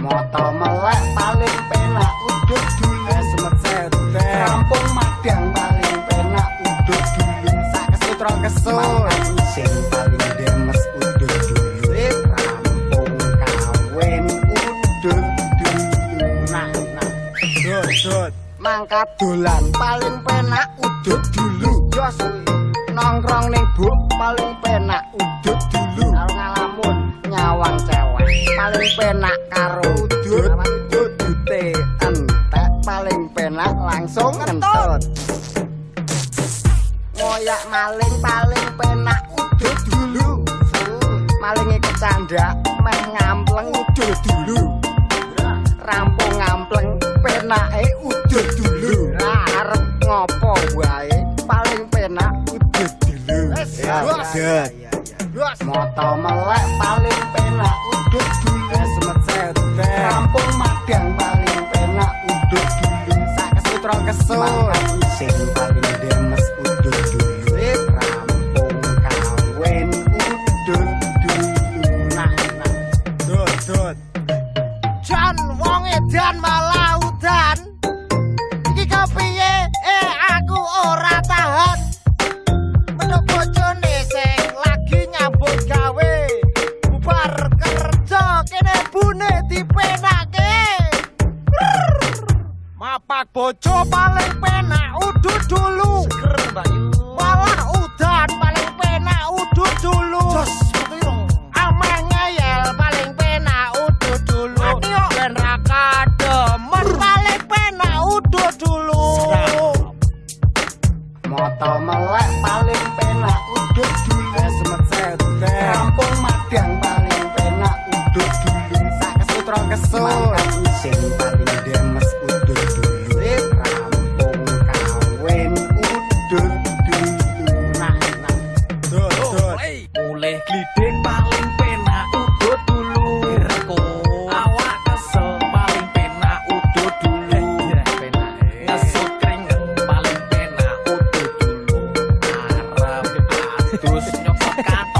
Moto melek paling penak udut dulu semet kampung madang paling penak udut dulu sak kesut rong kesut sing paling demes udut dulu rampung kawin udut dulu nah dut mangkat dolan paling penak udut dulu jos nongkrong ning buk paling penak udut dulu ngalamun nyawang cewek paling penak karo udut udute entek paling penak langsung ngentut ngoyak maling paling penak udut dulu malinge kecandak meh ngampleng udut dulu rampung ngampleng penake udut dulu arep ngopo wae paling penak udut dulu moto melek paling penak udut dulu semet rampung madang paling penak udut dulu sak kesut rong kesut sing paling demes udut dulu rampung kawin udut dulu nah dut jan wong edan malah udan iki kepiye aku ora tahan metu bojone sing lagi nyambut gawe bubar kerja kene bune dipenake mapak bojo paling penak udut dulu malah udan paling penak udut dulu ameh ngeyel paling penak udut dulu ben ra kademen paling penak udut dulu moto melek paling penak udut dulu semet kampung madang paling penak udut dulu sak kesut rong kesut sing paling demes udut dulu rampung kawin udut dulu nah mulih gliding paling penak udut dulu reko awak kesel paling penak udut dulu ngesut keringet paling penak udut dulu arep adus nyokot